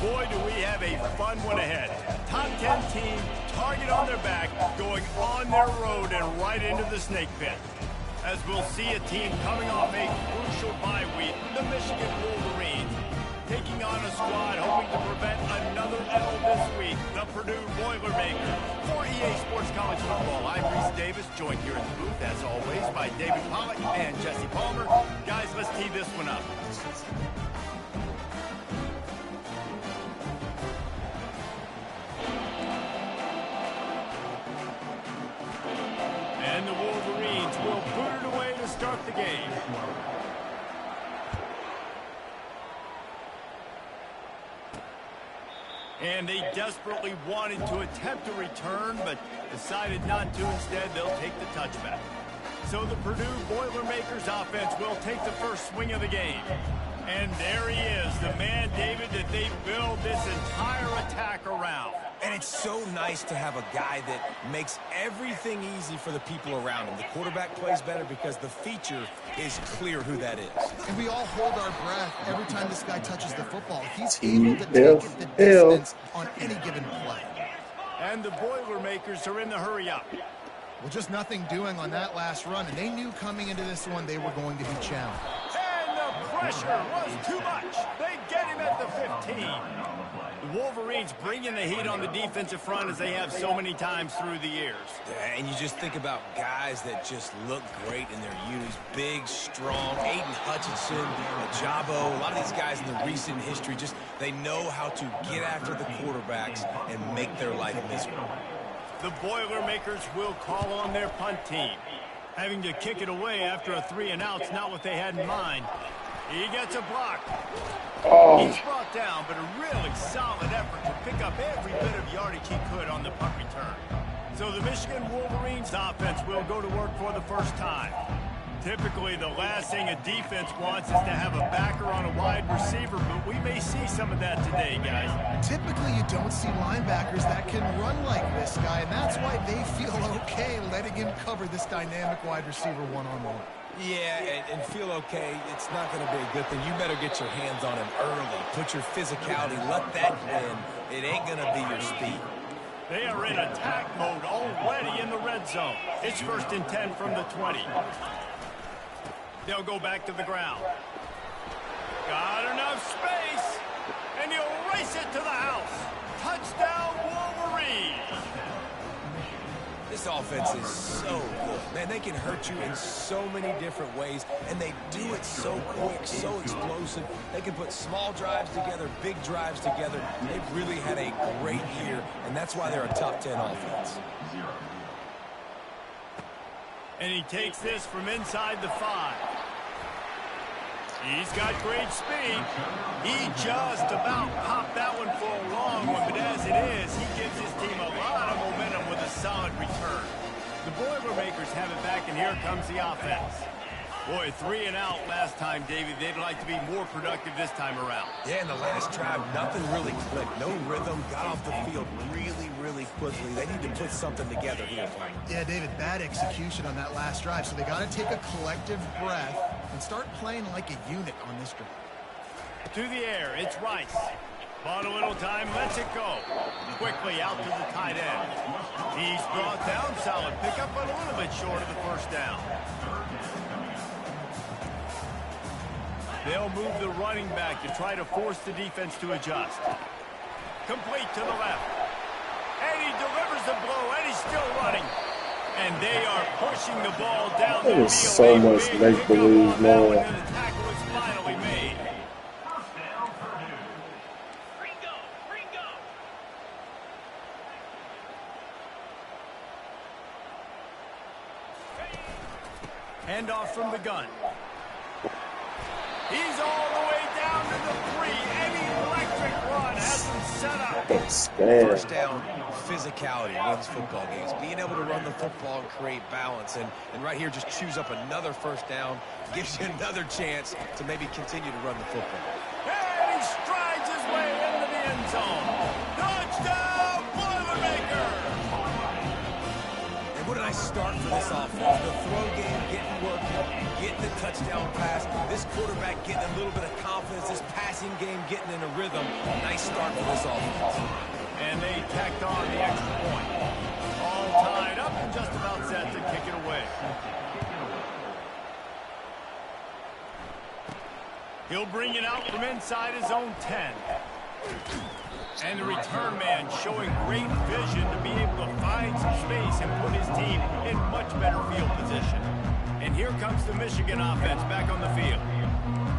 Boy, do we have a fun one ahead. Top 10 team, target on their back, going on their road and right into the snake pit. As we'll see a team coming off a crucial bye week, the Michigan Wolverines, taking on a squad hoping to prevent another L this week, the Purdue Boilermakers. For EA Sports College Football, I'm Reese Davis, joined here in the booth, as always, by David Pollack and Jesse Palmer. Guys, let's tee this one up. And the Wolverines will boot it away to start the game. And they desperately wanted to attempt a return, but decided not to. Instead, they'll take the touchback. So the Purdue Boilermakers offense will take the first swing of the game. And there he is, the man, David, that they build this entire attack around. And it's so nice to have a guy that makes everything easy for the people around him. The quarterback plays better because the feature is clear who that is. And we all hold our breath every time this guy touches the football. He's able to take it the distance on any given play. And the Boilermakers are in the hurry up. Well, just nothing doing on that last run, and they knew coming into this one they were going to be challenged. And the pressure was too much. They get him at the 15. The Wolverines bringing the heat on the defensive front as they have so many times through the years. And you just think about guys that just look great in their unis. Big, strong, Aiden Hutchinson, Ajabo, a lot of these guys in the recent history, just they know how to get after the quarterbacks and make their life miserable. The Boilermakers will call on their punt team. Having to kick it away after a 3-and-out's not what they had in mind. He gets a block. He's brought down, but a really solid effort to pick up every bit of yardage he could on the punt return. So the Michigan Wolverines offense will go to work for the first time. Typically, the last thing a defense wants is to have a backer on a wide receiver, but we may see some of that today, guys. Typically, you don't see linebackers that can run like this guy, and that's why they feel okay letting him cover this dynamic wide receiver one-on-one. Yeah, and feel okay, it's not going to be a good thing. You better get your hands on him early. Put your physicality, let that win. It ain't going to be your speed. They are in attack mode already in the red zone. It's 1st and 10 from the 20. They'll go back to the ground. Got enough space, and he'll race it to the house. Touchdown, Wolverines. This offense is so good. Man, they can hurt you in so many different ways, and they do it so quick, so explosive. They can put small drives together, big drives together. They've really had a great year, and that's why they're a top 10 offense. And he takes this from inside the 5. He's got great speed. He just about popped that one for a long one, but as it is, he gives his team a lot of momentum with a solid return. The Boilermakers have it back, and here comes the offense. Boy, 3-and-out last time, Davey. They'd like to be more productive this time around. Yeah, in the last drive, nothing really clicked. No rhythm, got off the field really quickly. They need to put something together here. Yeah, David, bad execution on that last drive, so they got to take a collective breath and start playing like a unit on this drive. To the air, it's Rice. Bought a little time, lets it go. Quickly out to the tight end. He's brought down, solid pickup, but a little bit short of the first down. They'll move the running back to try to force the defense to adjust. Complete to the left. And he delivers the blow, and he's still running. And they are pushing the ball down the field. There's so much make-believe, man. And the tackle is finally made. Handoff from the gun. He's all the way down to the 3. An electric run has him set up. First down, physicality wins football games. Being able to run the football and create balance. And right here, just choose up another first down. Gives you another chance to maybe continue to run the football. And he strides his way into the end zone. Touchdown, Boilermakers! And what did I nice start for this offense. The throw game getting working, getting the touchdown pass. This quarterback getting a little bit of confidence. This passing game getting in a rhythm. Nice start for this offense. And they tacked on the extra point. All tied up and just about set to kick it away. He'll bring it out from inside his own 10. And the return man showing great vision to be able to find some space and put his team in much better field position. And here comes the Michigan offense back on the field.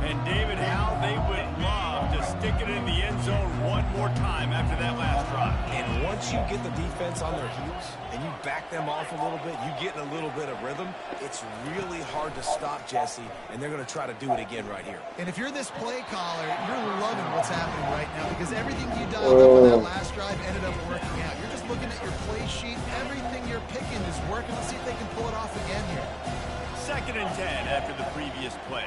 And David, how they would love to stick it in the end zone one more time after that last drive. And once you get the defense on their heels and you back them off a little bit, you get in a little bit of rhythm, it's really hard to stop, Jesse, and they're going to try to do it again right here. And if you're this play caller, you're loving what's happening right now because everything you dialed up on that last drive ended up working out. You're just looking at your play sheet. Everything you're picking is working. Let's see if they can pull it off again here. 2nd and 10 after the previous play.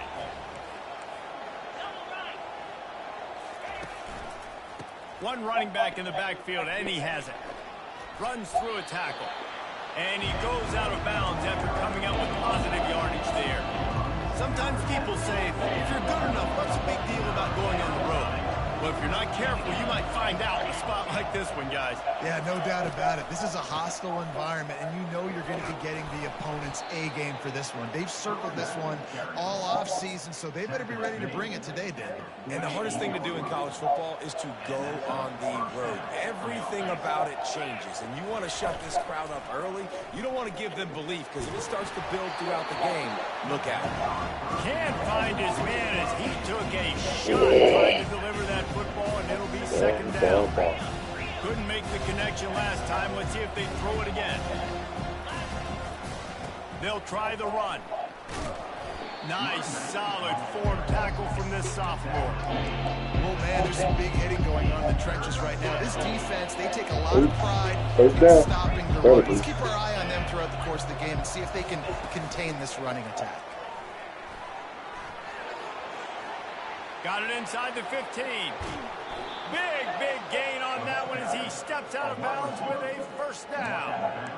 One running back in the backfield, and he has it. Runs through a tackle. And he goes out of bounds after coming out with positive yardage there. Sometimes people say, if you're good enough, what's the big deal about going on the road? Well, if you're not careful, you might find out in a spot like this one, guys. Yeah, no doubt about it. This is a hostile environment, and you know you're going to be getting the opponent's A game for this one. They've circled this one all off season, so they better be ready to bring it today, Dan. And the hardest thing to do in college football is to go on the road. Everything about it changes, and you want to shut this crowd up early. You don't want to give them belief, because if it starts to build throughout the game, look out. Can't find his man as he took a shot trying to deliver that football, and it'll be 2nd down. Couldn't make the connection last time. Let's see if they throw it again. They'll try the run. Nice, solid form tackle from this sophomore. Oh, man, there's some big hitting going on in the trenches right now. This defense, they take a lot of pride in stopping the run. Let's keep our eye on them throughout the course of the game and see if they can contain this running attack. Got it inside the 15. Big gain on that one as he steps out of bounds with a 1st down.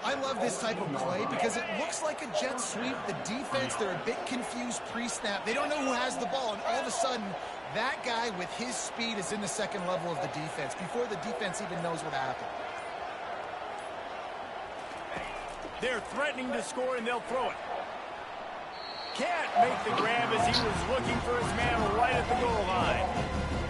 I love this type of play because it looks like a jet sweep. The defense, they're a bit confused pre-snap. They don't know who has the ball, and all of a sudden, that guy with his speed is in the 2nd level of the defense before the defense even knows what happened. They're threatening to score, and they'll throw it. Can't make the grab as he was looking for his man right at the goal line.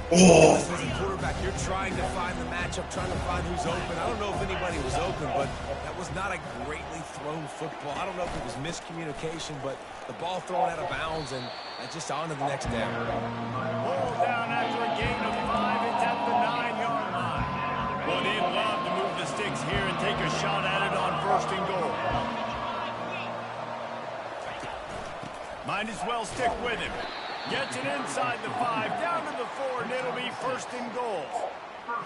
As a quarterback, you're trying to find the matchup, trying to find who's open. I don't know if anybody was open, but that was not a greatly thrown football. I don't know if it was miscommunication, but the ball thrown out of bounds and just on to the next down. Ball down after a gain of 5. It's at the 9-yard line. Well, they'd love to move the sticks here and take a shot at it on 1st and goal. Might as well stick with him. Gets it inside the 5, down to the 4, and it'll be 1st and goal.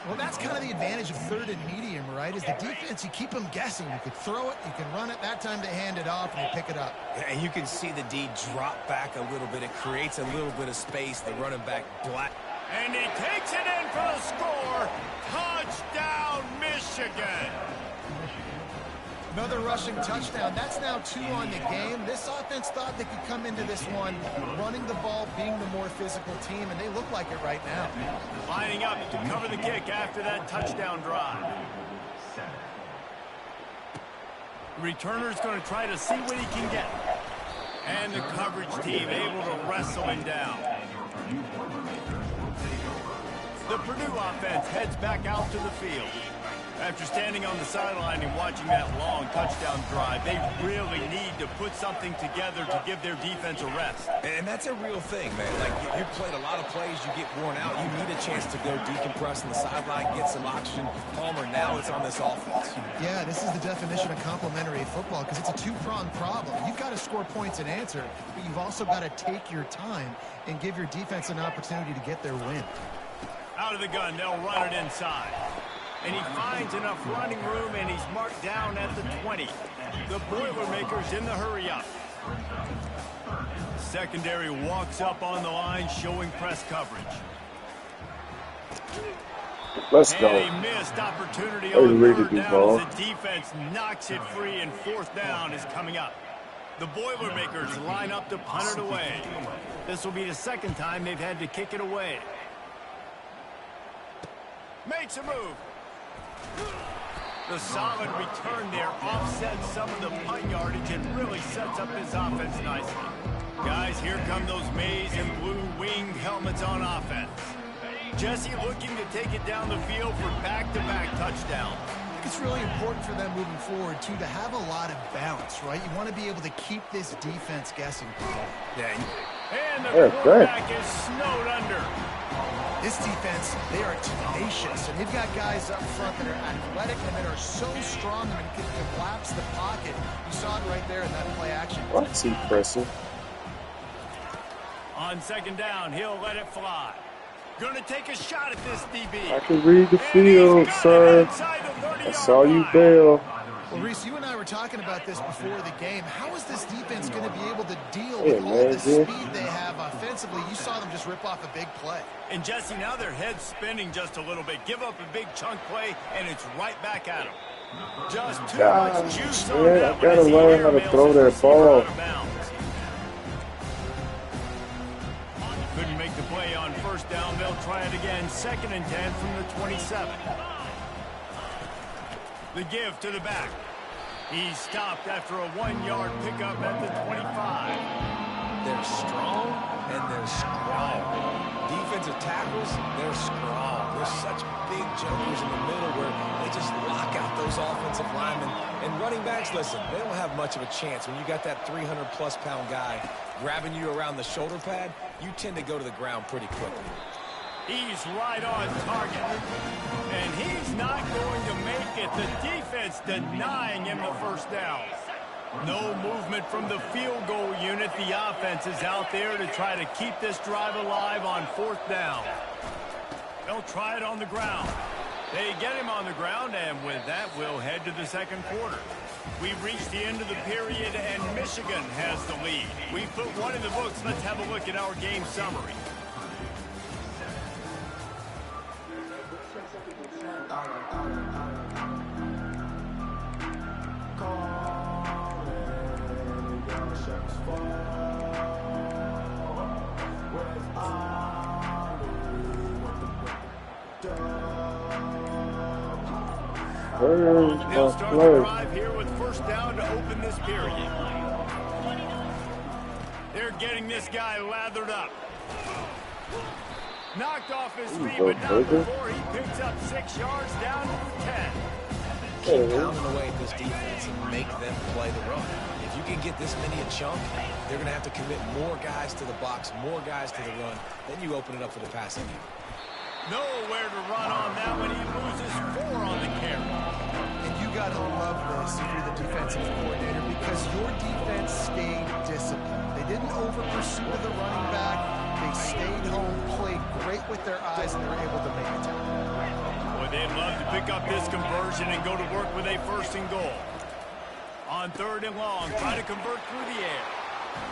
Well, that's kind of the advantage of 3rd and medium, right? Is the defense, you keep them guessing. You could throw it, you can run it. That time they hand it off, and you pick it up. And you can see the D drop back a little bit. It creates a little bit of space. The running back black. And he takes it in for the score. Touchdown, Michigan. Another rushing touchdown. That's now 2 on the game. This offense thought they could come into this one running the ball, being the more physical team, and they look like it right now. Lining up to cover the kick after that touchdown drive. The returner's going to try to see what he can get. And the coverage team able to wrestle him down. The Purdue offense heads back out to the field. After standing on the sideline and watching that long touchdown drive, they really need to put something together to give their defense a rest. And that's a real thing, man. Like, you've played a lot of plays, you get worn out. You need a chance to go decompress on the sideline, get some oxygen. Palmer, now it's on this offense. Yeah, this is the definition of complementary football because it's a 2-pronged problem. You've got to score points and answer, but you've also got to take your time and give your defense an opportunity to get their win. Out of the gun, they'll run it inside. And he finds enough running room, and he's marked down at the 20. The Boilermakers in the hurry-up. Secondary walks up on the line, showing press coverage. Let's go. And a missed opportunity Way to on read third the down ball. as the defense knocks it free, and fourth down is coming up. The Boilermakers line up to punt it away. This will be the second time they've had to kick it away. Makes a move. The solid return there offsets some of the punt yardage and really sets up this offense nicely. Guys, here come those maize and blue winged helmets on offense. Jesse looking to take it down the field for back-to-back touchdowns. It's really important for them moving forward, too, to have a lot of balance, right? You want to be able to keep this defense guessing. Yeah. And the quarterback is snowed under. This defense, they are tenacious, and they've got guys up front that are athletic and that are so strong and can collapse the pocket. You saw it right there in that play action. What's he pressing? On second down, he'll let it fly. Going to take a shot at this DB. I can read the field, sir. I saw you bail. Well, Reese, you and I were talking about this before the game. How is this defense going to be able to deal with all the speed they have offensively? You saw them just rip off a big play. And, Jesse, now their head's spinning just a little bit. Give up a big chunk play, and it's right back at them. Just too much juice on that. I got to learn how to throw that ball. Couldn't make the play on first down. They'll try it again. 2nd and 10 from the 27. The give to the back. He's stopped after a 1-yard pickup at the 25. They're strong and they're strong. Defensive tackles, they're strong. They're such big jumpers in the middle where they just lock out those offensive linemen. And running backs, listen, they don't have much of a chance. When you got that 300-plus pound guy grabbing you around the shoulder pad, you tend to go to the ground pretty quickly. He's right on target. And he's not going to make it. The defense denying him the first down. No movement from the field goal unit. The offense is out there to try to keep this drive alive on 4th down. They'll try it on the ground. They get him on the ground, and with that, we'll head to the second quarter. We've reached the end of the period, and Michigan has the lead. We put one in the books. Let's have a look at our game summary. They'll start the drive here with first down to open this period. They're getting this guy lathered up. Knocked off his feet, but not before he picks up 6 yards down to the 10. Keep pounding away at this defense and make them play the run. If you can get this many a chunk, they're going to have to commit more guys to the box, more guys to the run. Then you open it up for the passing game. Nowhere to run on that one. He loses 4 on the carry. And you got to love this if you're the defensive coordinator because your defense stayed disciplined. They didn't over-pursue the running back. They stayed home, played great with their eyes, and they were able to make a tackle. Boy, they'd love to pick up this conversion and go to work with a 1st and goal. On 3rd and long, try to convert through the air.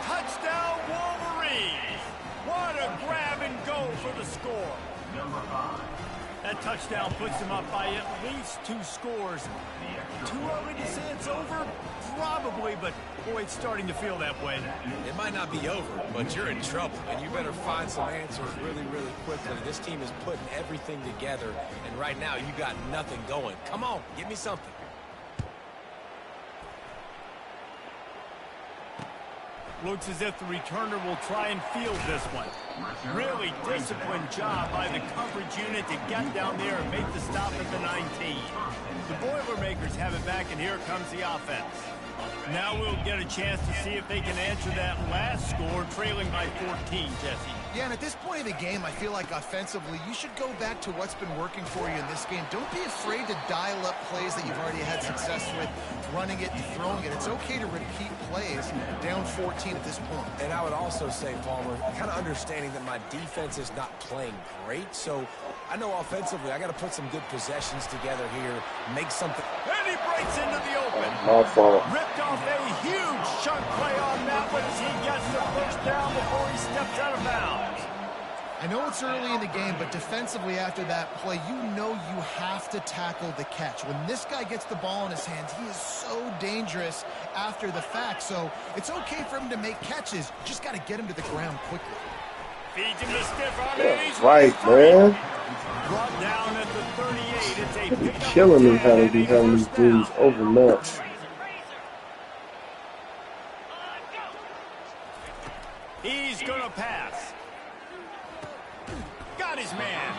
Touchdown, Wolverines! What a grab and go for the score. That touchdown puts them up by at least 2 scores. Too early to say it's over? Probably, but boy, it's starting to feel that way. It might not be over, but you're in trouble, and you better find some answers really, really quickly. This team is putting everything together, and right now you got nothing going. Come on, give me something. Looks as if the returner will try and field this one. Really disciplined job by the coverage unit to get down there and make the stop at the 19. The Boilermakers have it back, and here comes the offense. Now we'll get a chance to see if they can answer that last score, trailing by 14, Jesse. Yeah, and at this point of the game, I feel like offensively, you should go back to what's been working for you in this game. Don't be afraid to dial up plays that you've already had success with, running it and throwing it. It's okay to repeat plays down 14 at this point. And I would also say, Palmer, kind of understanding that my defense is not playing great, so I know offensively I got to put some good possessions together here, make something. And he breaks into the open. My fault. Ripped off a huge chunk play on that one as he gets the first down before he steps out of bounds. I know it's early in the game, but defensively after that play, you know you have to tackle the catch. When this guy gets the ball in his hands, he is so dangerous after the fact. So it's okay for him to make catches. You just got to get him to the ground quickly. Feeds him the stiff arm. That's right, man. Brought down at the 38. It's a pickup. Killing me how they be having these dudes overmatched. He's going to pass. Got his man.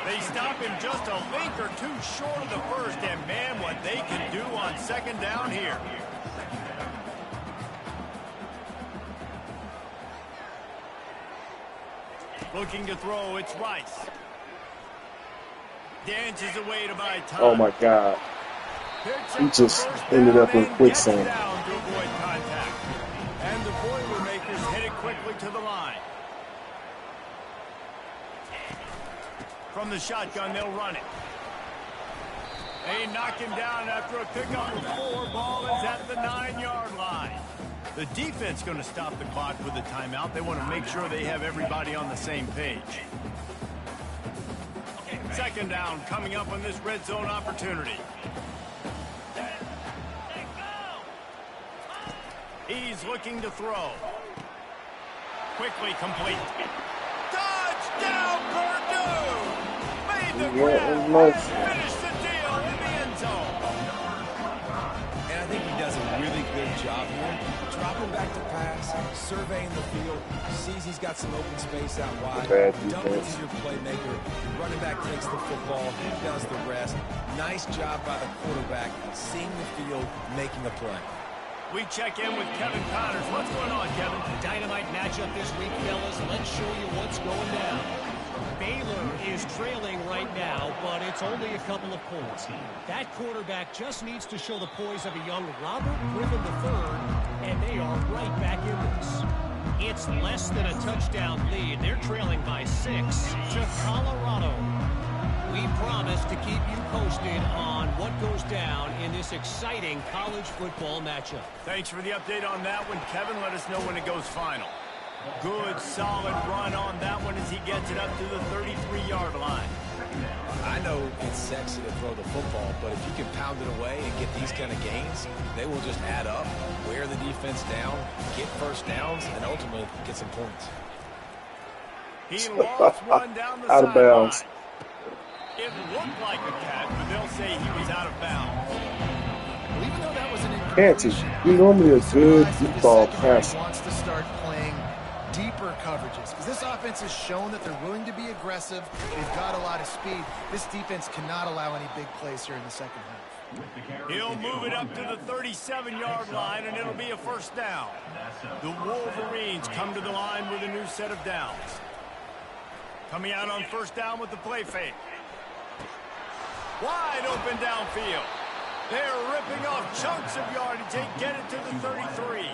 They stop him just a link or two short of the first, and man, what they can do on second down here. Looking to throw, it's Rice. Dances away to buy time. Oh my God. He just ended up in quicksand. Down to avoid contact. And the Boilermakers headed quickly to the line. From the shotgun, they'll run it. They knock him down after a pickup of 4. Ball is at the 9-yard line. The defense going to stop the clock with a timeout. They want to make sure they have everybody on the same page. Second down coming up on this red zone opportunity. He's looking to throw. Quickly complete. Touchdown, Purdue! Made the grab. Finished the deal in the end zone. And I think he does a really good job here. Dropping back to pass, surveying the field, sees he's got some open space out wide, dump it to your playmaker, running back takes the football, he does the rest. Nice job by the quarterback, seeing the field, making a play. We check in with Kevin Connors. What's going on, Kevin? Dynamite matchup this week, fellas. Let's show you what's going down. Baylor is trailing right now, but it's only a couple of points. That quarterback just needs to show the poise of a young Robert Griffin III, and they are right back in this. It's less than a touchdown lead. They're trailing by 6 to Colorado. We promise to keep you posted on what goes down in this exciting college football matchup. Thanks for the update on that one, Kevin. Let us know when it goes final. Good, solid run on that one as he gets it up to the 33-yard line. I know it's sexy to throw the football, but if you can pound it away and get these kind of gains, they will just add up, wear the defense down, get first downs, and ultimately get some points. He lost one down the out of bounds. It looked like a catch, but they'll say he was out of bounds. Well, even though that was an Canty, he's normally a good deep ball passer. Wants to start playing deeper coverages because this offense has shown that they're willing to be aggressive. They've got a lot of speed. This defense cannot allow any big plays here in the second half. He'll move it up to the 37-yard line, and it'll be a first down. The Wolverines come to the line with a new set of downs. Coming out on first down with the play fake. Wide open downfield. They're ripping off chunks of yardage. They get it to the 33.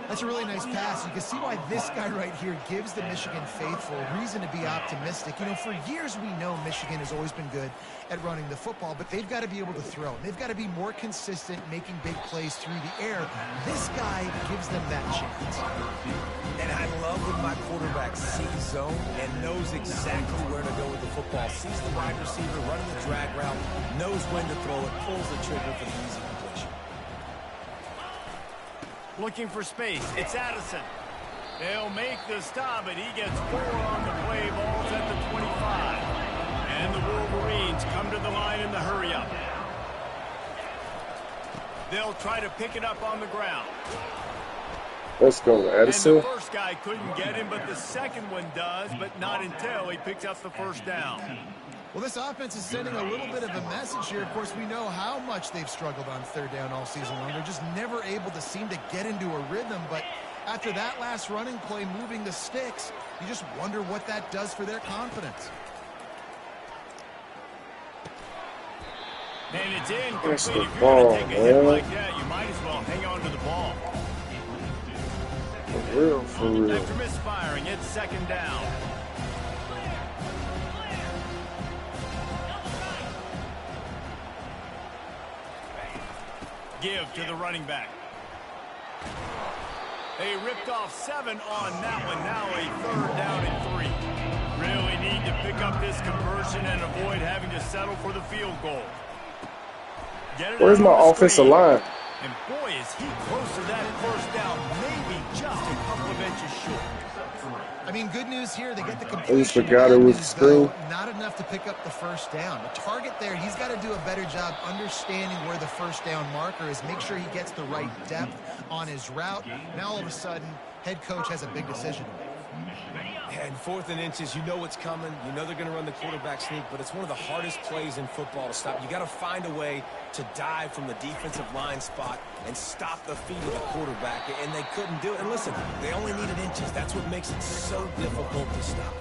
That's a really nice pass. You can see why this guy right here gives the Michigan faithful reason to be optimistic. You know, for years we know Michigan has always been good at running the football, but they've got to be able to throw. They've got to be more consistent making big plays through the air. This guy gives them that chance. And I love when my quarterback sees zone and knows exactly where to go with the football. Sees the wide receiver running the drag route, knows when to throw it, pulls the trigger for the easy completion. Looking for space. It's Addison. They'll make the stop, but he gets 4 on the play. Ball's at the 25. And the Wolverines come to the line in the hurry-up. They'll try to pick it up on the ground. Let's go, Addison. And the first guy couldn't get him, but the second one does, but not until he picks up the first down. Well, this offense is sending a little bit of a message here. Of course, we know how much they've struggled on third down all season long. They're just never able to seem to get into a rhythm. But after that last running play, moving the sticks, you just wonder what that does for their confidence. And it's in. That's Complete. the If you're ball, going to take a hit man. like that, you might as well hang on to the ball. For real, for real. After misfiring, it's second down. Give to the running back. They ripped off 7 on that one. Now a 3rd down and 3. Really need to pick up this conversion and avoid having to settle for the field goal. Where's my offensive line? And boy, is he close to that 1st down. Maybe just a couple of inches short. I mean, good news here. They get the completion. I just forgot it was screen. Not enough to pick up the 1st down. The target there, he's got to do a better job understanding where the 1st down marker is. Make sure he gets the right depth on his route. Now, all of a sudden, head coach has a big decision to make. And 4th and inches, you know what's coming. You know they're going to run the quarterback sneak, but it's one of the hardest plays in football to stop. You got to find a way to dive from the defensive line spot and stop the feet of the quarterback, and they couldn't do it. And listen, they only needed inches. That's what makes it so difficult to stop.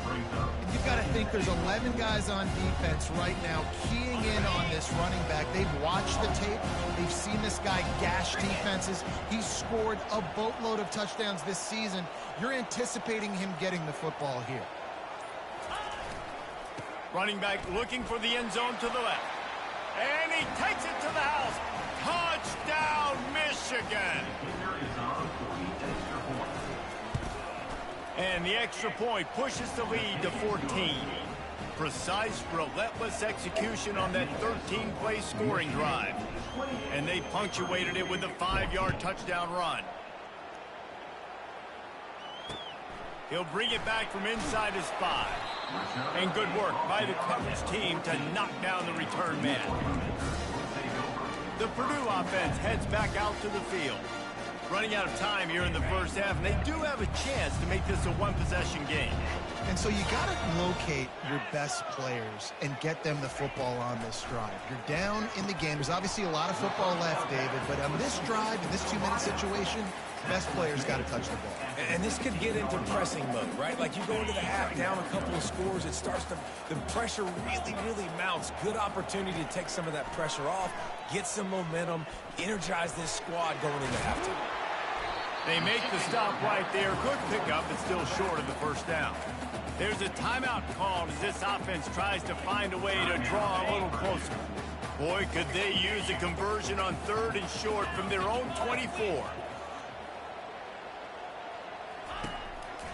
And you've got to think there's 11 guys on defense right now keying in on this running back. They've watched the tape. They've seen this guy gash defenses. He's scored a boatload of touchdowns this season. You're anticipating him getting the football here. Running back looking for the end zone to the left. And he takes it to the house. Touchdown, Michigan. And the extra point pushes the lead to 14. Precise, relentless execution on that 13-play scoring drive. And they punctuated it with a 5-yard touchdown run. He'll bring it back from inside his 5. And good work by the coverage team to knock down the return man. The Purdue offense heads back out to the field. Running out of time here in the 1st half, and they do have a chance to make this a one-possession game. And so you got to locate your best players and get them the football on this drive. You're down in the game. There's obviously a lot of football left, David, but on this drive, in this 2-minute situation, best players got to touch the ball. And this could get into pressing mode, right? Like you go into the half down a couple of scores, it starts to, the pressure really mounts. Good opportunity to take some of that pressure off, get some momentum, energize this squad going into halftime. They make the stop right there. Good pickup, but still short of the 1st down. There's a timeout called as this offense tries to find a way to draw a little closer. Boy, could they use a conversion on 3rd and short from their own 24.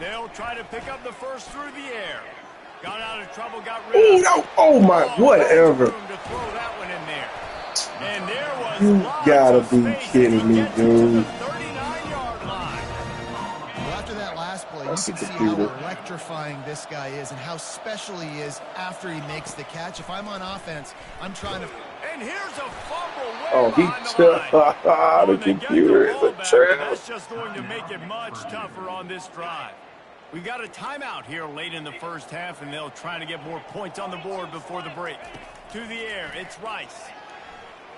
They'll try to pick up the 1st through the air. Got out of trouble, got rid of it. No. Oh, my, whatever. To throw that one in there. And there was you gotta be kidding me, dude. You can see how electrifying this guy is and how special he is after he makes the catch. If I'm on offense, I'm trying to... And here's a fumble way oh, the computer is a trap. That's just going to make it much tougher on this drive. We've got a timeout here late in the 1st half, and they'll try to get more points on the board before the break. To the air, it's Rice.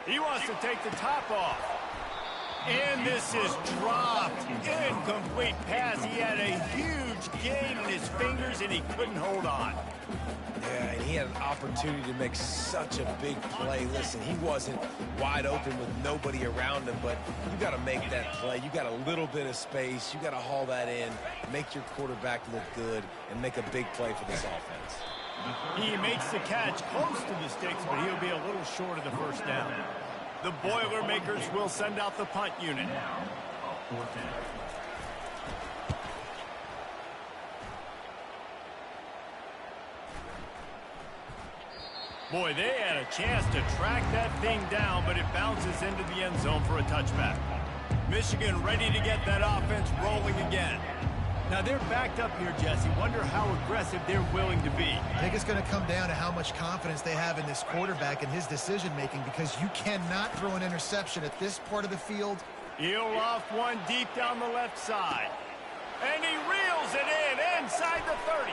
He wants to take the top off. And this is dropped. Incomplete pass. He had a huge gain in his fingers, and he couldn't hold on. Yeah, and he had an opportunity to make such a big play. Listen, he wasn't wide open with nobody around him, but you got to make that play. You got a little bit of space. You got to haul that in, make your quarterback look good, and make a big play for this offense. He makes the catch close to the sticks, but he'll be a little short of the 1st down. The Boilermakers will send out the punt unit. Boy, they had a chance to track that thing down, but it bounces into the end zone for a touchback. Michigan ready to get that offense rolling again. Now, they're backed up here, Jesse. Wonder how aggressive they're willing to be. I think it's going to come down to how much confidence they have in this quarterback and his decision-making, because you cannot throw an interception at this part of the field. He'll off one deep down the left side. And he reels it in inside the 30.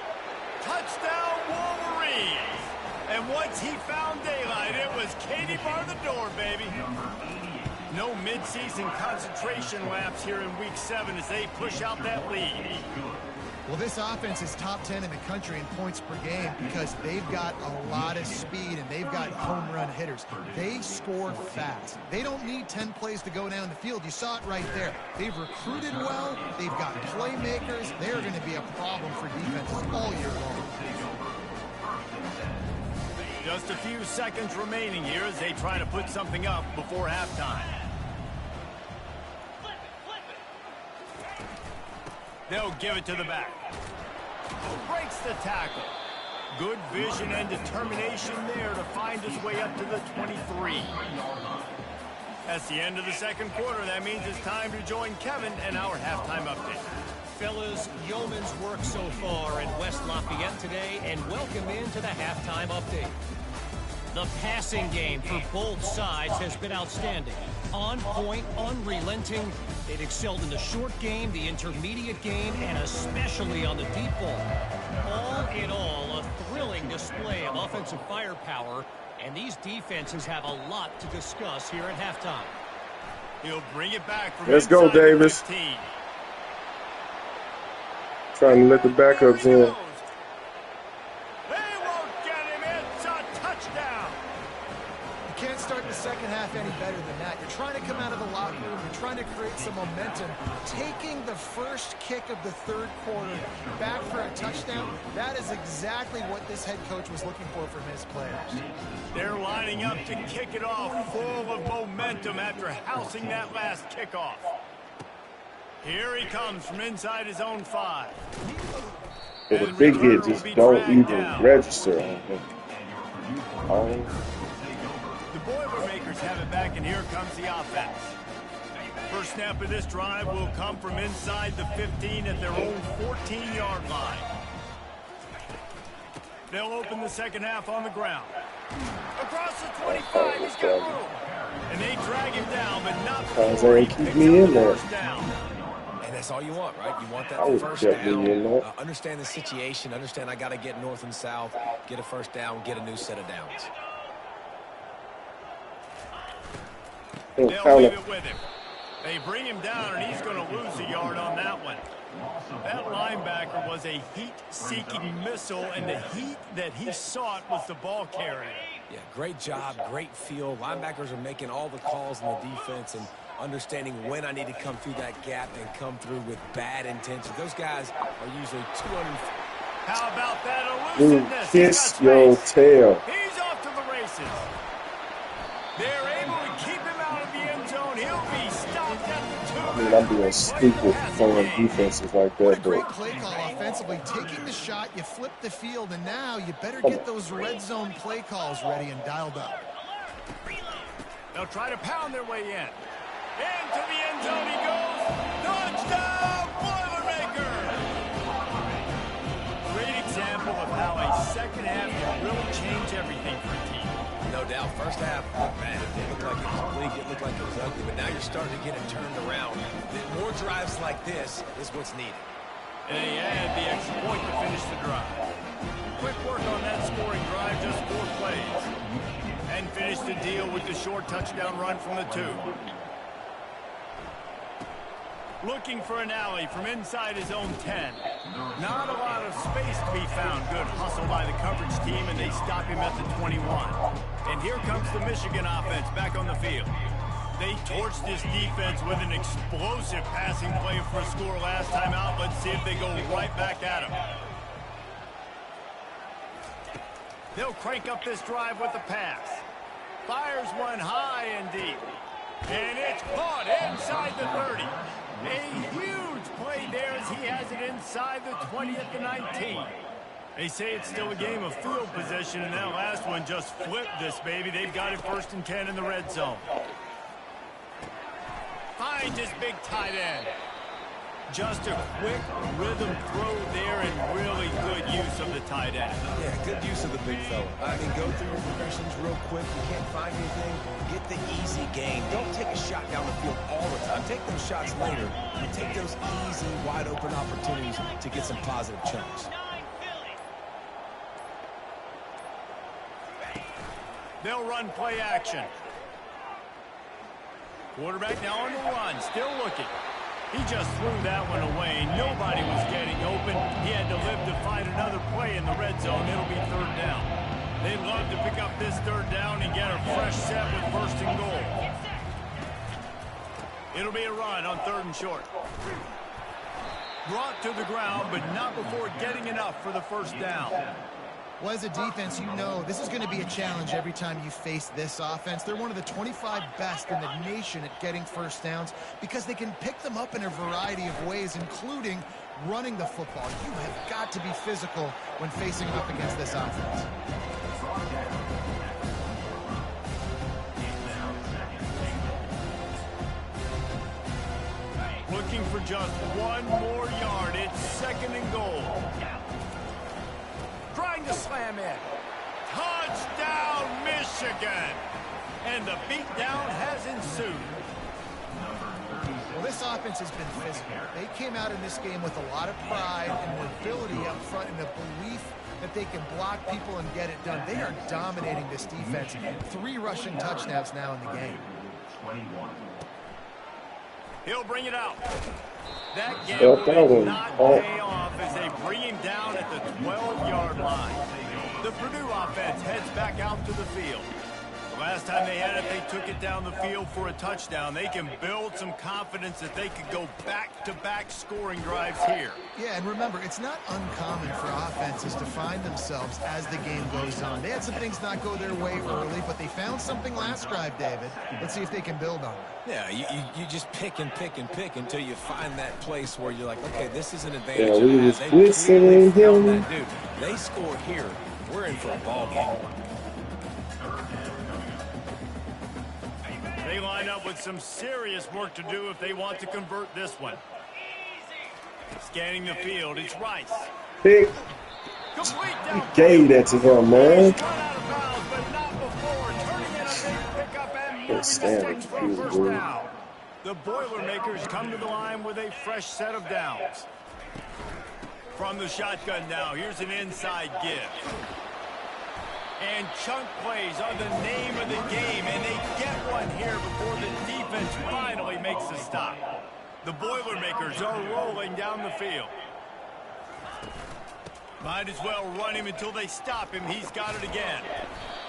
Touchdown, Wolverines. And once he found daylight, it was Katie bar the door, baby. No midseason concentration laps here in Week 7 as they push out that lead. Well, this offense is top 10 in the country in points per game because they've got a lot of speed and they've got home run hitters. They score fast. They don't need 10 plays to go down the field. You saw it right there. They've recruited well. They've got playmakers. They're going to be a problem for defenses all year long. Just a few seconds remaining here as they try to put something up before halftime. They'll give it to the back. Breaks the tackle. Good vision and determination there to find his way up to the 23. That's the end of the second quarter. That means it's time to join Kevin and our halftime update. Fellas, yeoman's work so far in West Lafayette today, and welcome into the halftime update. The passing game for both sides has been outstanding. On point, unrelenting. They've excelled in the short game, the intermediate game, and especially on the deep ball. All in all, a thrilling display of offensive firepower, and these defenses have a lot to discuss here at halftime. He'll bring it back from Let's go, Davis. 15. Trying to let the backups in. They won't get him. It's a touchdown. You can't start the second half any better than that. You're trying to come out of the locker room. You're trying to create some momentum. Taking the first kick of the third quarter back for a touchdown, that is exactly what this head coach was looking for from his players. They're lining up to kick it off full of momentum after housing that last kickoff. Here he comes from inside his own 5. But the big hit just don't even register on him. The Boilermakers have it back, and here comes the offense. First snap of this drive will come from inside the 15 at their own 14-yard line. They'll open the second half on the ground. Across the 25, he's got room. And they drag him down, but not before he picks up the first down. And that's all you want, right? You want that first down. Understand the situation. Understand I got to get north and south, get a first down, get a new set of downs. They'll leave it with him. They bring him down, and he's going to lose a yard on that one. That linebacker was a heat-seeking missile, and the heat that he sought was the ball carrier. Yeah, great job, great feel. Linebackers are making all the calls in the defense and understanding when I need to come through that gap and come through with bad intention. Those guys are usually 200. How about that elusiveness? Kiss your tail. He's off to the races. They're able to keep him out of the end zone. He'll be stopped at the 2. I mean, I'm being stupid playing defenses like that, Great but play call offensively. Taking the shot, you flip the field, and now you better get those red zone play calls ready and dialed up. They'll try to pound their way in. Into the end zone he goes. Touchdown, Boilermakers! Great example of how a second half can really change everything for a team. No doubt. First half, man, it looked like it was bleak. It looked like it was ugly. But now you're starting to get it turned around. More drives like this is what's needed. And he had the extra point to finish the drive. Quick work on that scoring drive, just 4 plays. And finished the deal with the short touchdown run from the 2. Looking for an alley from inside his own 10. Not a lot of space to be found. Good hustle by the coverage team, and they stop him at the 21. And here comes the Michigan offense back on the field. They torched this defense with an explosive passing play for a score last time out. Let's see if they go right back at him. They'll crank up this drive with the pass. Fires one high and deep. And it's caught inside the 30. A huge play there as he has it inside the 20 at the 19. They say it's still a game of field position, and that last one just flipped this baby. They've got it 1st and 10 in the red zone. Finds his big tight end. Just a quick rhythm throw there and really good use of the tight end. Yeah, good use of the big fella. I mean, go through your progressions real quick. You can't find anything. Get the easy game. Don't take a shot down the field all the time. Take those shots later. And take those easy, wide-open opportunities to get some positive chunks. They'll run play action. Quarterback now on the run, still looking. He just threw that one away. Nobody was getting open. He had to live to find another play in the red zone. It'll be 3rd down. They'd love to pick up this 3rd down and get a fresh set with 1st and goal. It'll be a run on 3rd and short. Brought to the ground, but not before getting enough for the 1st down. Well, as a defense, you know this is going to be a challenge every time you face this offense. They're one of the 25 best in the nation at getting first downs because they can pick them up in a variety of ways, including running the football. You have got to be physical when facing up against this offense. Looking for just one more yard. It's 2nd and goal. Trying to slam in. Touchdown, Michigan. And the beatdown has ensued. Well, this offense has been physical. They came out in this game with a lot of pride and mobility up front and a belief that they can block people and get it done. They are dominating this defense. 3 rushing touchdowns now in the game. He'll bring it out. That gamble did not pay off as they bring him down at the 12-yard line. The Purdue offense heads back out to the field. The last time they had it, they took it down the field for a touchdown. They can build some confidence that they could go back-to-back scoring drives here. Yeah, and remember, it's not uncommon for offenses to find themselves as the game goes on. They had some things not go their way early, but they found something last drive, David. Let's see if they can build on it. Yeah, you just pick and pick and pick until you find that place where you're like, okay, this is an advantage. Yeah, we was they blitzing him. That dude. They score here. We're in for a ball game. They line up with some serious work to do if they want to convert this one. Scanning the field, it's Rice. Pick. Complete He down. gave that to him, man. Run out of bounds, but not before turning in a big pickup and moving the Outstanding. sticks for a first down. The Boilermakers come to the line with a fresh set of downs. From the shotgun now, here's an inside give. And chunk plays are the name of the game, and they get one here before the defense finally makes the stop. The Boilermakers are rolling down the field. Might as well run him until they stop him. He's got it again.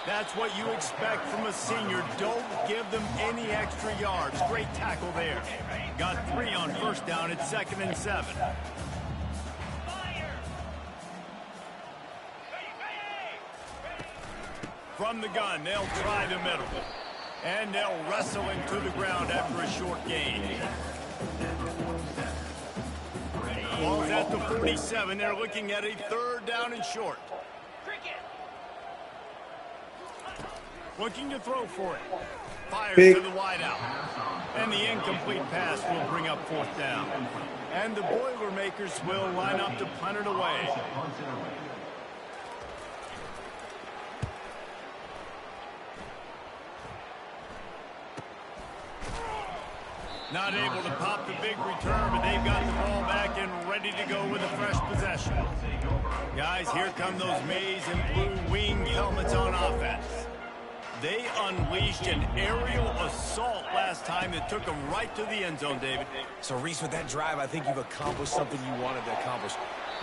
That's what you expect from a senior. Don't give them any extra yards. Great tackle there. Got 3 on first down. It's 2nd and 7. From the gun, they'll try the middle. And they'll wrestle him to the ground after a short gain. Ball's at the 47. They're looking at a 3rd down and short. Looking to throw for it. Fires to the wideout. And the incomplete pass will bring up 4th down. And the Boilermakers will line up to punt it away. Not able to pop the big return, but they've got the ball back and ready to go with a fresh possession. Guys, here come those maize and blue wing helmets on offense. They unleashed an aerial assault last time that took them right to the end zone, David. So, Reese, with that drive, I think you've accomplished something you wanted to accomplish.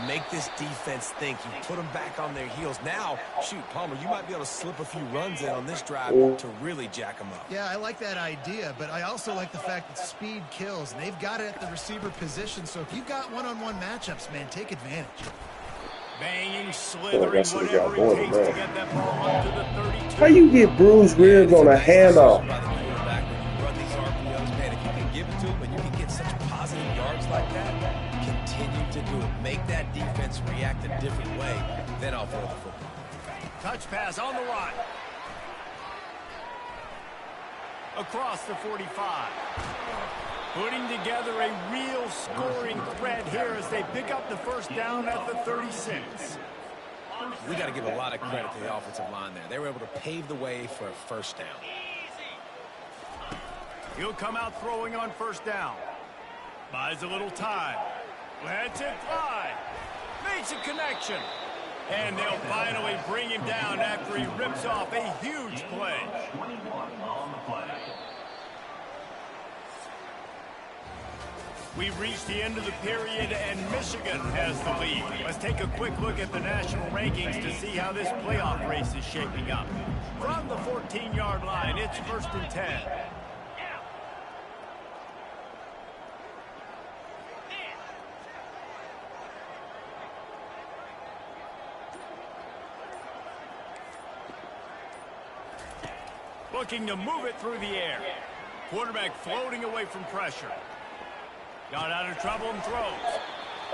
Make this defense think. You put them back on their heels. Now, shoot, Palmer, you might be able to slip a few runs in on this drive to really jack them up. Yeah, I like that idea, but I also like the fact that speed kills, and they've got it at the receiver position. So if you've got one-on-one matchups, man, take advantage. Banging, slithering, whatever it takes to get that ball up to the 32. How you get bruised ribs on a handoff? By the quarterback when you run these RPOs, man, if you can give it to them and you can get such positive yards like that, continue to do it. Make that defense react a different way, then I'll throw the football. Touch pass on the line. Across the 45. Putting together a real scoring threat here as they pick up the first down at the 36. We got to give a lot of credit to the offensive line there. They were able to pave the way for a first down. He'll come out throwing on first down. Buys a little time. Lets it fly. Makes a connection. And they'll finally bring him down after he rips off a huge play. We've reached the end of the period, and Michigan has the lead. Let's take a quick look at the national rankings to see how this playoff race is shaping up. From the 14-yard line, it's 1st and 10. Looking to move it through the air. Quarterback floating away from pressure. Got out of trouble and throws.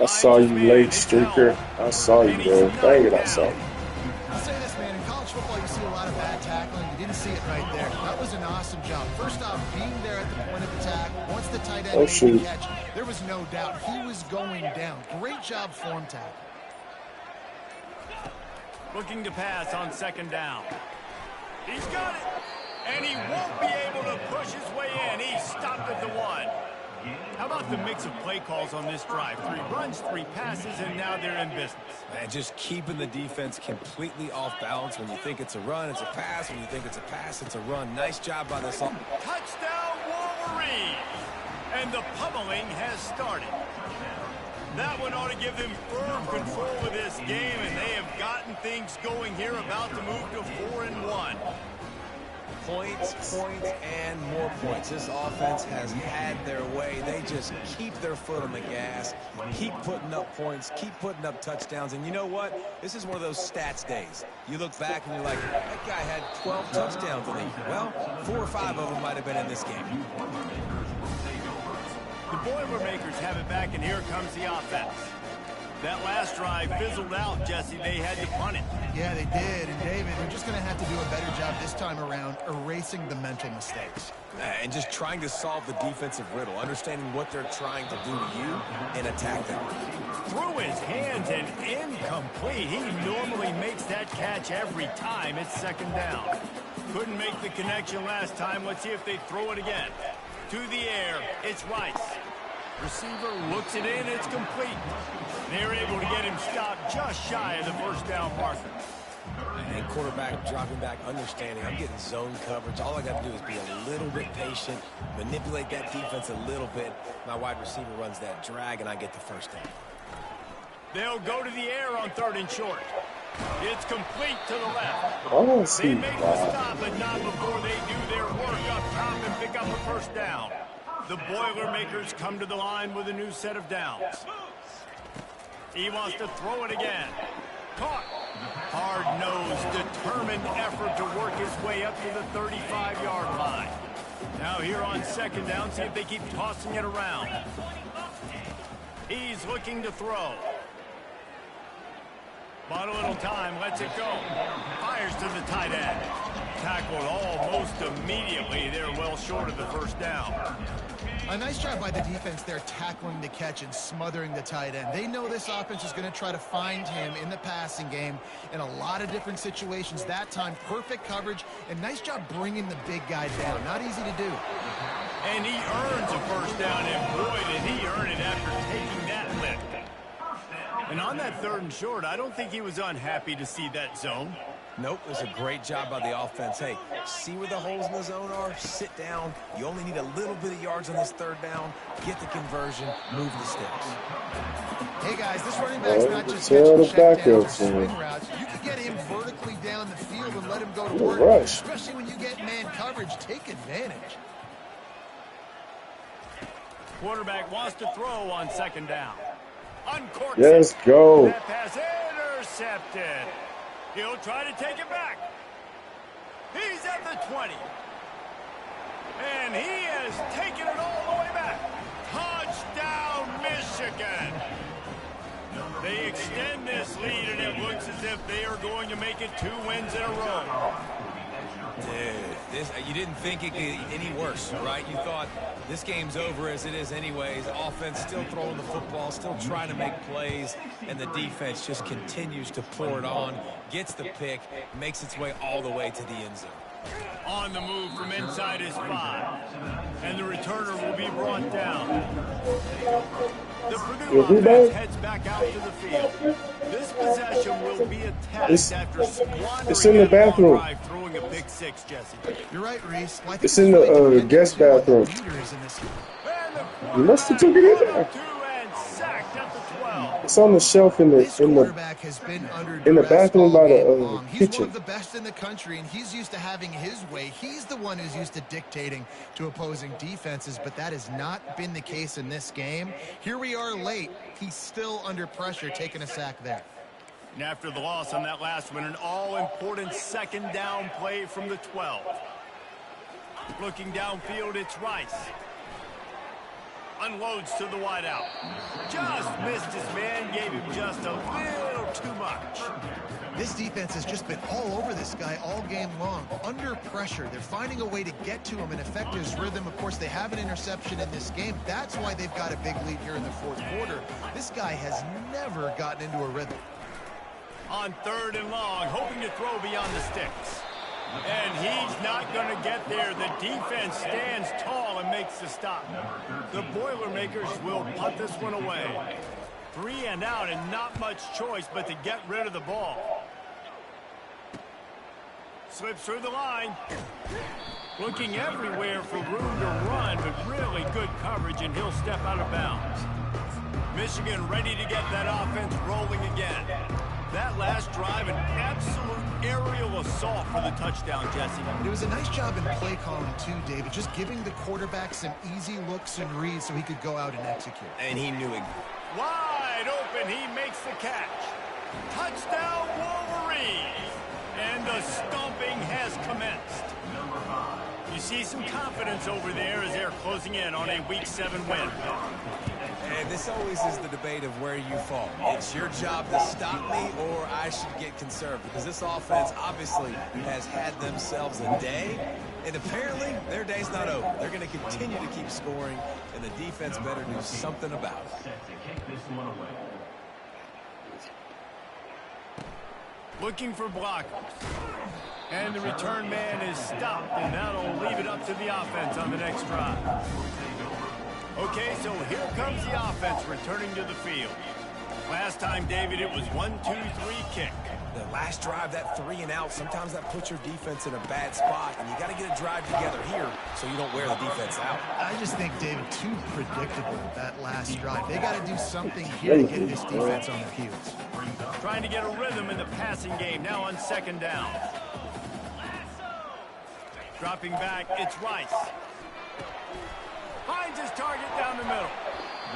I saw you late, streaker. I saw you, bro. Dang it, I saw you. I'll say this, man. In college football, you see a lot of bad tackling. You didn't see it right there. That was an awesome job. First off, being there at the point of attack. Once the tight end made the catch, there was no doubt he was going down. Great job form tackle. Looking to pass on second down. He's got it. And he won't be able to push his way in. He stopped at the 1. How about the mix of play calls on this drive? 3 runs, 3 passes, and now they're in business. And just keeping the defense completely off balance. When you think it's a run, it's a pass. When you think it's a pass, it's a run. Nice job by this. Touchdown, Wolverine! And the pummeling has started. That one ought to give them firm control of this game, and they have gotten things going here, about to move to 4-1. Points, and more points. This offense has had their way. They just keep their foot on the gas, keep putting up points, keep putting up touchdowns. And you know what? This is one of those stats days. You look back and you're like, that guy had 12 touchdowns in it. Well, 4 or 5 of them might have been in this game. The Boilermakers have it back, and here comes the offense. That last drive fizzled out, Jesse. They had to punt it. Yeah, they did. And, David, they're just going to have to do a better job this time around erasing the mental mistakes. And just trying to solve the defensive riddle, understanding what they're trying to do to you and attack them. Through his hands and incomplete. He normally makes that catch every time. It's second down. Couldn't make the connection last time. Let's see if they throw it again. To the air, it's Rice. Receiver looks it in, it's complete. They're able to get him stopped just shy of the first down marker. And quarterback dropping back, understanding I'm getting zone coverage. All I got to do is be a little bit patient, manipulate that defense a little bit. My wide receiver runs that drag, and I get the first down. They'll go to the air on 3rd and short. It's complete to the left. Oh, they make the stop, but not before they do their work up top and pick up a first down. The Boilermakers come to the line with a new set of downs. He wants to throw it again. Caught. Hard-nosed, determined effort to work his way up to the 35-yard line. Now here on second down, see if they keep tossing it around. He's looking to throw. Bought a little time, lets it go. Fires to the tight end. Tackled almost immediately. They're well short of the first down. A nice job by the defense there, tackling the catch and smothering the tight end. They know this offense is going to try to find him in the passing game in a lot of different situations. That time, perfect coverage, and nice job bringing the big guy down. Not easy to do. And he earns a first down, and boy, did he earn it after taking that lift. And on that 3rd and short, I don't think he was unhappy to see that zone. Nope, it was a great job by the offense. Hey, see where the holes in the zone are? Sit down. You only need a little bit of yards on this 3rd down. Get the conversion. Move the sticks. Hey, guys, this running back's not just catching checkdowns or swing routes. You can get him vertically down the field and let him go to work. Especially when you get man coverage. Take advantage. Quarterback wants to throw on second down. Uncorks. Let's go. That pass intercepted. He'll try to take it back. He's at the 20. And he has taken it all the way back. Touchdown, Michigan. They extend this lead, and it looks as if they are going to make it 2 wins in a row. Dude, you didn't think it could get any worse, right? You thought this game's over as it is anyways. Offense still throwing the football, still trying to make plays, and the defense just continues to pour it on, gets the pick, makes its way all the way to the end zone. On the move from inside his 5. And the returner will be brought down. The Purdue offense heads back out to the field. This possession will be a test after squandering in the bathroom. Throwing a pick 6, Jesse. You're right, Reese. Well, it's in the guest bathroom. You must have took it in there. It's on the shelf in the bathroom by the kitchen. He's one of the best in the country, and he's used to having his way. He's the one who's used to dictating to opposing defenses, but that has not been the case in this game. Here we are late. He's still under pressure, taking a sack there. And after the loss on that last one, an all-important second down play from the 12. Looking downfield, it's Rice. Unloads to the wideout. Just missed his man, gave him just a little too much. This defense has just been all over this guy all game long. Under pressure, they're finding a way to get to him and affect his rhythm. Of course, they have an interception in this game. That's why they've got a big lead here in the fourth quarter. This guy has never gotten into a rhythm. On 3rd and long, hoping to throw beyond the sticks. And he's not going to get there. The defense stands tall and makes the stop. The Boilermakers will punt this one away. 3 and out and not much choice but to get rid of the ball. Slips through the line. Looking everywhere for room to run, but really good coverage, and he'll step out of bounds. Michigan ready to get that offense rolling again. That last drive, an absolute aerial assault for the touchdown, Jesse. It was a nice job in play calling, too, David, just giving the quarterback some easy looks and reads so he could go out and execute. And he knew it. Wide open, he makes the catch. Touchdown, Wolverines! And the stomping has commenced. You see some confidence over there as they're closing in on a Week 7 win. And this always is the debate of where you fall. It's your job to stop me, or I should get conserved, because this offense obviously has had themselves a day, and apparently their day's not over. They're going to continue to keep scoring, and the defense better do something about it. Looking for blockers. And the return man is stopped, and that'll leave it up to the offense on the next drive. Okay, so here comes the offense returning to the field. Last time, David, it was 1-2-3 kick. The last drive, that 3 and out, sometimes that puts your defense in a bad spot, and you got to get a drive together here so you don't wear the defense out. I just think, David, too predictable, that last drive. They got to do something here to get this defense on their heels. Trying to get a rhythm in the passing game, now on 2nd down. Dropping back, it's Rice. Finds his target down the middle.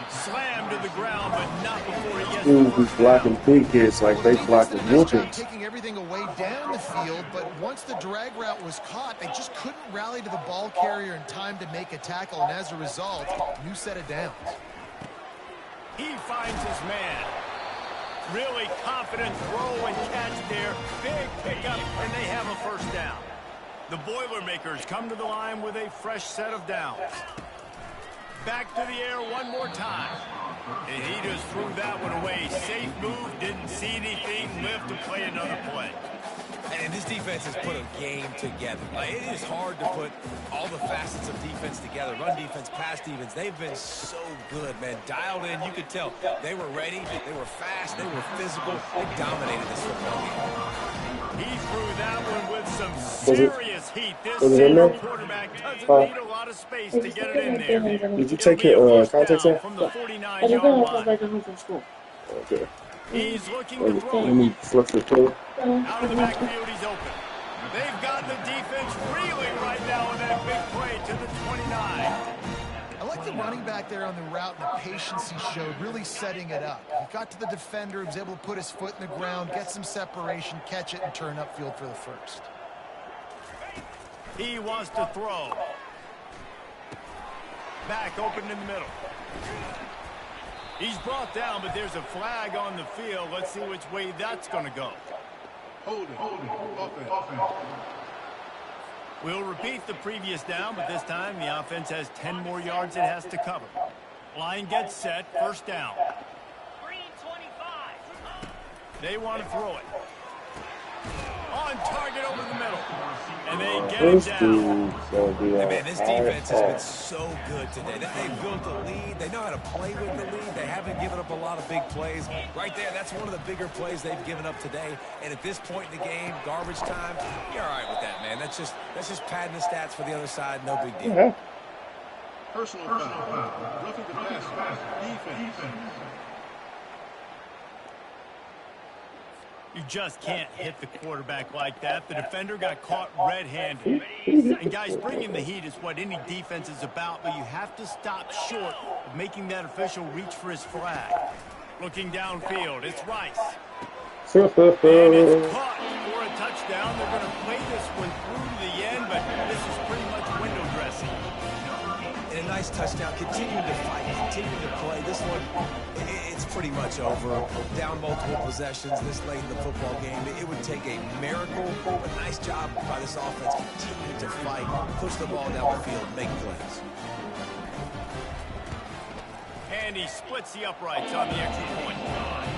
Slammed to the ground, but not before he gets the He's first blocking down. big hits like they blocking whoopings. Taking everything away down the field, but once the drag route was caught, they just couldn't rally to the ball carrier in time to make a tackle, and as a result, new set of downs. He finds his man. Really confident throw and catch there. Big pickup, and they have a first down. The Boilermakers come to the line with a fresh set of downs. Back to the air one more time. And he just threw that one away. Safe move, didn't see anything, lived to play another play. And this defense has put a game together. Like, it is hard to put all the facets of defense together. Run defense, pass defense. They've been so good, man. Dialed in, you could tell. They were ready, they were fast, they were physical. They dominated this football game. He threw that one with some serious heat. This senior quarterback doesn't need a lot of space to get it in there. Did you take your contacts out? From the 49-yard line. Okay. He's looking to throw. Let me flush the toe. Out of the backfield, he's open. They've got the defense reeling right now with that big play to the 29. I like the running back there on the route and the patience he showed, really setting it up. He got to the defender, was able to put his foot in the ground, get some separation, catch it, and turn upfield for the first. He wants to throw. Back open in the middle. He's brought down, but there's a flag on the field. Let's see which way that's going to go. Hold it, offense. We'll repeat the previous down, but this time the offense has 10 more yards it has to cover. Line gets set, first down. Green 25. They want to throw it. On target over the middle. And they get it down. Hey man, this defense has been so good today. They've built a lead. They know how to play with the lead. They haven't given up a lot of big plays. Right there, that's one of the bigger plays they've given up today. And at this point in the game, garbage time, you're all right with that, man. That's just padding the stats for the other side. No big deal. Personal foul. Roughing the pass. Defense. You just can't hit the quarterback like that. The defender got caught red-handed. And guys, bringing the heat is what any defense is about, but you have to stop short of making that official reach for his flag. Looking downfield, it's Rice. And it's caught for a touchdown. They're going to play this one through to the end, but this is pretty much window nice touchdown. Continuing to fight, continuing to play. This one, it's pretty much over. Down multiple possessions this late in the football game. It would take a miracle, but nice job by this offense. Continuing to fight, push the ball down the field, make plays. And he splits the uprights on the extra point.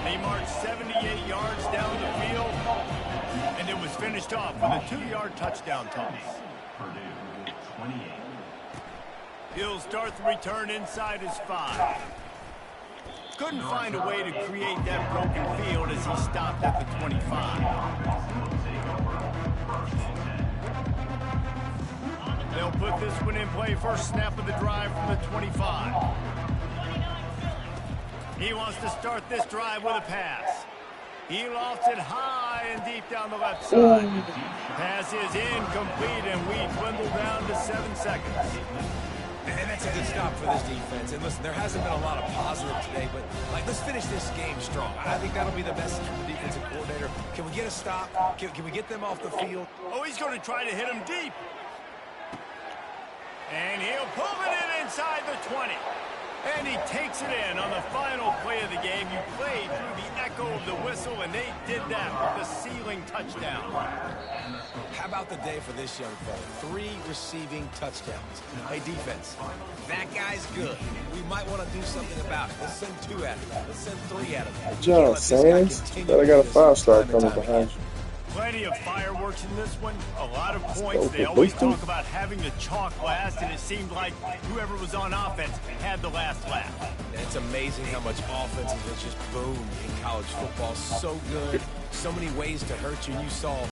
They marched 78 yards down the field, and it was finished off with a 2-yard touchdown toss. Purdue, 28. He'll start the return inside his 5. Couldn't find a way to create that broken field as he stopped at the 25. They'll put this one in play first snap of the drive from the 25. He wants to start this drive with a pass. He lofts it high and deep down the left side. Pass is incomplete, and we dwindle down to 7 seconds. And that's a good stop for this defense. And listen, there hasn't been a lot of positive today, but let's finish this game strong. I think that'll be the message from the defensive coordinator. Can we get a stop? Can we get them off the field? Oh, he's going to try to hit him deep. And he'll pull it in inside the 20. And he takes it in on the final play of the game. You played through the echo of the whistle, and they did that with the sealing touchdown. How about the day for this young fella? 3 receiving touchdowns. Hey, defense, that guy's good. We might want to do something about it. Let's send 2 at him. Let's send 3 at him. Good job, Sands. But I got a 5-star coming behind you. Plenty of fireworks in this one. A lot of points. They always talk about having the chalk last, and it seemed like whoever was on offense had the last laugh. It's amazing how much offense has just boomed in college football. So good. So many ways to hurt you. You saw